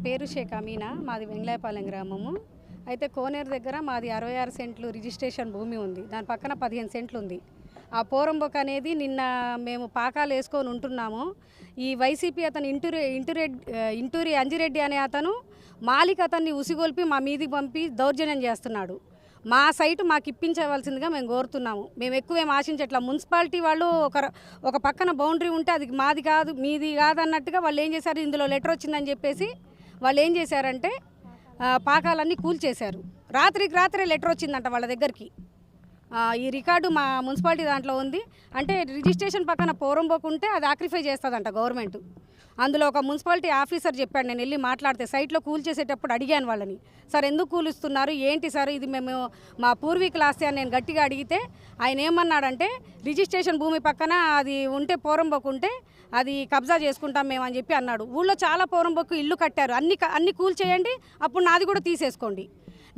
పేరు షేక్ అమీనా. మాది వెంగళాయపాలెం గ్రామము. అయితే కోనేరు దగ్గర మాది 66 సెంట్లు రిజిస్ట్రేషన్ భూమి ఉంది. దాని పక్కన 15 సెంట్లు ఉంది. ఆ పోరంబొక్ అనేది నిన్న మేము పాకాలు వేసుకొని ఉంటున్నాము. ఈ వైసీపీ అతను ఇంటూరి అంజిరెడ్డి అనే అతను మాలిక్ అతన్ని ఉసిగొల్పి మా మీదికి పంపి దౌర్జన్యం చేస్తున్నాడు. మా సైటు మాకు ఇప్పించవలసిందిగా మేము కోరుతున్నాము. మేము ఎక్కువేం ఆశించట్లా. మున్సిపాలిటీ వాళ్ళు ఒక పక్కన బౌండరీ ఉంటే అది మాది కాదు మీది కాదు అన్నట్టుగా వాళ్ళు ఏం చేశారు, ఇందులో లెటర్ వచ్చిందని చెప్పేసి వాళ్ళు ఏం చేశారంటే పాకాలన్నీ కూల్చేశారు. రాత్రికి రాత్రే లెటర్ వచ్చిందంట వాళ్ళ దగ్గరికి. ఈ రికార్డు మా మున్సిపాలిటీ దాంట్లో ఉంది. అంటే రిజిస్ట్రేషన్ పక్కన పోరంబోకు ఉంటే అది ఆక్రిఫై చేస్తుందంట గవర్నమెంట్. అందులో ఒక మున్సిపాలిటీ ఆఫీసర్ చెప్పాడు. నేను వెళ్ళి మాట్లాడితే సైట్లో కూల్చేసేటప్పుడు అడిగాను వాళ్ళని, సార్ ఎందుకు కూలుస్తున్నారు, ఏంటి సార్ ఇది మేము మా పూర్వీకుల ఆస్తి అని నేను గట్టిగా అడిగితే ఆయన ఏమన్నాడంటే రిజిస్ట్రేషన్ భూమి పక్కన అది ఉంటే పోరంబోకు ఉంటే అది కబ్జా చేసుకుంటాం మేము అని చెప్పి అన్నాడు. ఊళ్ళో చాలా పోరంబోకు ఇల్లు కట్టారు, అన్ని కూల్చేయండి, అప్పుడు నాది కూడా తీసేసుకోండి.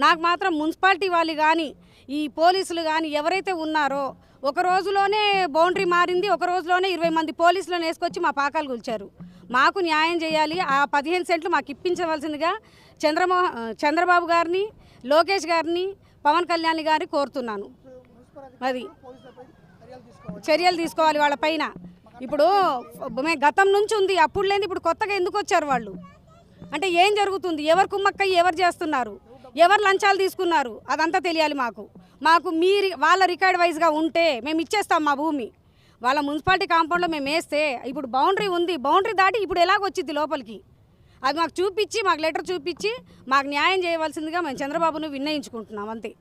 నాకు మాత్రం మున్సిపాలిటీ వాళ్ళు కానీ ఈ పోలీసులు కానీ ఎవరైతే ఉన్నారో ఒక రోజులోనే బౌండరీ మారింది, ఒక రోజులోనే 20 మంది పోలీసులను వేసుకొచ్చి మా పాకాలు కూల్చారు. మాకు న్యాయం చేయాలి. ఆ 15 సెంట్లు మాకు ఇప్పించవలసిందిగా చంద్రబాబు గారిని, లోకేష్ గారిని, పవన్ కళ్యాణ్ గారిని కోరుతున్నాను. అది చర్యలు తీసుకోవాలి వాళ్ళ పైన. ఇప్పుడు గతం నుంచి ఉంది, అప్పుడు లేని ఇప్పుడు కొత్తగా ఎందుకు వచ్చారు వాళ్ళు? అంటే ఏం జరుగుతుంది, ఎవరు కుమ్మక్కయ్యి ఎవరు చేస్తున్నారు, ఎవరు లంచాలు తీసుకున్నారు, అదంతా తెలియాలి మాకు. వాళ్ళ రికార్డ్ వైజ్గా ఉంటే మేము ఇచ్చేస్తాం మా భూమి. వాళ్ళ మున్సిపాలిటీ కాంపౌండ్లో మేము వేస్తే ఇప్పుడు బౌండరీ ఉంది, బౌండరీ దాటి ఇప్పుడు ఎలాగొచ్చింది లోపలికి, అది మాకు చూపించి, మాకు లెటర్ చూపించి మాకు న్యాయం చేయవలసిందిగా మేము చంద్రబాబును విన్నయించుకుంటున్నాం అంతే.